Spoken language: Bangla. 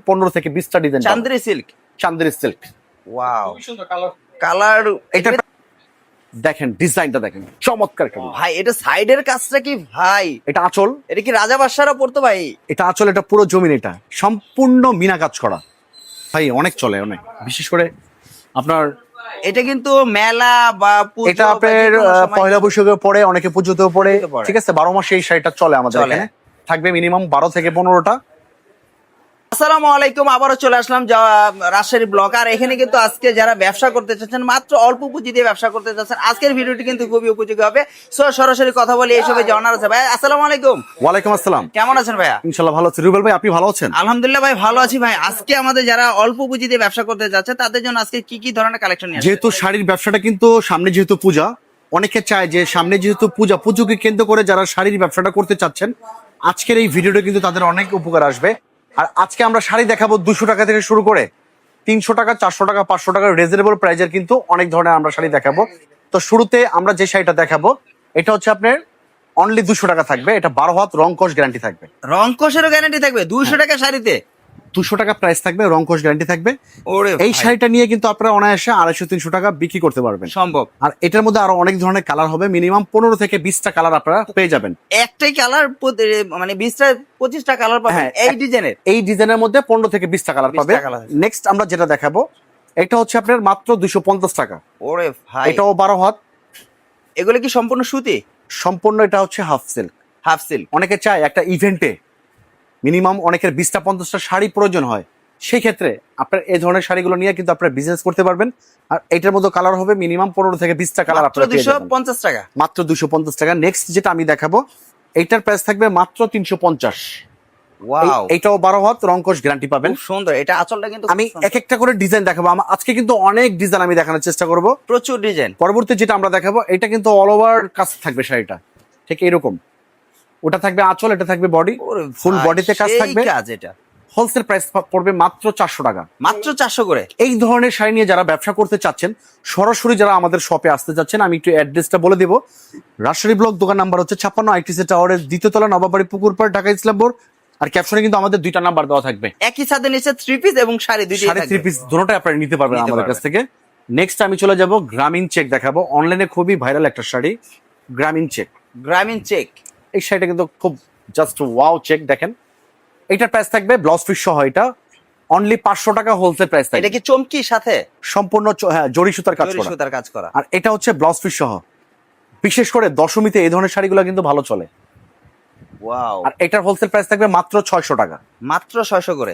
15 থেকে 20টা design Chanderi silk. Chanderi silk. Wow, colour এটা দেখেন, ডিজাইনটা দেখেন, চমৎকার কালার ভাই। এটা সাইডের কাজটা কি ভাই? এটা আঁচল, এটা কি রাজা বাদশারা পড়তো ভাই? এটা আঁচল, এটা পুরো জমিন, এটা সম্পূর্ণ মিনা কাজ করা ভাই, অনেক চলে অনেক। বিশেষ করে আপনার এটা কিন্তু মেলা বা পুজো এটা বা আপনার যে কোনো সময় পয়লা বৈশাখে পরে, অনেকে পুজোতেও পরে, পুজোতে পরে। ঠিক আছে। 12 মাসে এই শাড়িটা চলে আমাদের চলে। এখানে। থাকবে মিনিমাম 12 থেকে 15টা। আসসালামু আলাইকুম, আবারও চলে আসলাম রাজশাহী ব্লগ। আর এখানে কিন্তু আজকে যারা ব্যবসা করতে চাচ্ছেন, মাত্র অল্প পুঁজি দিয়ে ব্যবসা করতে চাচ্ছেন, আজকের ভিডিওটি কিন্তু খুবই উপযোগী হবে। সো সরাসরি কথা বলি এইসবে জানার আছে। ভাই আসসালামু আলাইকুম। ওয়ালাইকুম আসসালাম। কেমন আছেন ভাইয়া? ইনশাআল্লাহ ভালো আছি। রুবেল ভাই, আপনি ভালো আছেন? আলহামদুলিল্লাহ ভাই, ভালো আছি ভাই। আজকে আমাদের যারা অল্প পুঁজি দিয়ে ব্যবসা করতে যাচ্ছে তাদের জন্য আজকে কি কি ধরনের কালেকশন নিয়ে আসছেন? যেহেতু শাড়ির ব্যবসাটা কিন্তু সামনে, যেহেতু পূজা, অনেকে চায় যে সামনে যেহেতু পূজা, পুজোকে কেন্দ্র করে যারা শাড়ির ব্যবসাটা করতে চাচ্ছেন, আজকের এই ভিডিওটা কিন্তু তাদের অনেক উপকার আসবে। আর আজকে আমরা শাড়ি দেখাবো 200 টাকা থেকে শুরু করে 300 টাকা, 400 টাকা, 500 টাকার রিজনেবল প্রাইজের কিন্তু অনেক ধরনের আমরা শাড়ি দেখাবো। তো শুরুতে আমরা যে শাড়িটা দেখাবো, এটা হচ্ছে আপনার অনলি 200 টাকা থাকবে। এটা 12 হাত রং কস গ্যারান্টি থাকবে। রংকশেরও গ্যারান্টি থাকবে 200 টাকা শাড়িতে? 200 টাকা প্রাইস থাকবে, রং কস গ্যারান্টি থাকবে। ওরে এই ভাই, শাড়িটা নিয়ে কিন্তু আপনারা অনায়াসে 250-300 টাকা বিক্রি করতে পারবেন। সম্ভব। আর এটার মধ্যে আরো অনেক ধরনের কালার হবে, মিনিমাম 15 থেকে 20টা কালার আপনারা পেয়ে যাবেন। একটাই কালার মানে 20টা 25টা কালার পাবেন হ্যাঁ, এই ডিজাইনের। এই ডিজাইনের মধ্যে 15 থেকে 20টা কালার 20টা পাবে। কালার। নেক্সট আমরা যেটা দেখাবো, এটা হচ্ছে আপনার মাত্র 250 টাকা। ওরে ভাই, এটাও 12 হাত, এগুলো কি সম্পূর্ণ সুতি? সম্পূর্ণ এটা হচ্ছে হাফ সিল্ক। Half silk. অনেকে চায় একটা ইভেন্টে মিনিমাম অনেকের 20টা 50টা শাড়ি প্রয়োজন হয়, সেই ক্ষেত্রে আপনার এই ধরনের শাড়িগুলো নিয়ে কিন্তু আপনারা বিজনেস করতে পারবেন। আর এটার মধ্যে কালার হবে মিনিমাম 15 থেকে 20টা কালার মাত্র আপনারা পেয়ে যাবেন 250 টাকা। মাত্র 250 টাকা। নেক্সট যেটা আমি দেখাবো, এইটার প্রাইস থাকবে মাত্র 350। ওয়াও, এইটাও 12 হাত রং কস গ্যারান্টি পাবেন। খুব সুন্দর। এটা আঁচলটা কিন্তু আমি খুব সুন্দর। এক একটা করে ডিজাইন দেখাবো। আজকে কিন্তু অনেক ডিজাইন আমি দেখানোর চেষ্টা করব। প্রচুর ডিজাইন। পরবর্তী যেটা আমরা দেখাবো, এটা কিন্তু অল ওভার কাজ থাকবে শাড়িটা, ঠিক এরকম। ওটা থাকবে আঁচল, এটা থাকবে বডি, ওরে ফুল ভাই, বডিতে কাজ সেই থাকবে। কাজ। এটা হোলসেল প্রাইস পড়বে মাত্র 400 টাকা। মাত্র 400 করে। এই ধরনের শাড়ি নিয়ে যারা ব্যবসা করতে চাচ্ছেন, সরাসরি যারা আমাদের শপে আসতে চাচ্ছেন, আমি একটু অ্যাড্রেসটা বলে দেবো। রাজশাহী ব্লক, দোকান নাম্বার হচ্ছে 56 আইটিসি টাওয়ারের 2য় তলা, নবাবাড়ি পুকুরপাড়, ঢাকা ইসলামপুর। আর ক্যাপশনে কিন্তু আমাদের 2টা নাম্বার দেওয়া থাকবে। একই সাথে নিচে 3 পিস এবং শাড়ি দুইটাই শাড়ি 3 থাকবে। পিস দুটোটাই আপনারা নিতে পারবেন নিতে আমাদের কাছ পারবেন। থেকে। নেক্সট আমি চলে যাব গ্রামীণ চেক দেখাবো। অনলাইনে খুবই ভাইরাল একটা শাড়ি, গ্রামীণ চেক। গ্রামীণ চেক। এই শাড়িটা কিন্তু খুব জাস্ট ওয়াও চেক। দেখেন, এটার প্রাইস থাকবে ব্লাউজ পিস সহ, এটা অনলি 500 টাকা হোলসেল প্রাইস থাকবে। এটা কি চমকি সাথে সম্পূর্ণ হ্যাঁ, জরি সুতার কাজ জরি করা। সুতার কাজ করা? আর এটা হচ্ছে ব্লাউজ পিস সহ। বিশেষ করে দশমীতে এই ধরনের শাড়িগুলো কিন্তু ভালো চলে। ওয়াও, আর এটার হোলসেল প্রাইস থাকবে মাত্র 600 টাকা। মাত্র 600 করে।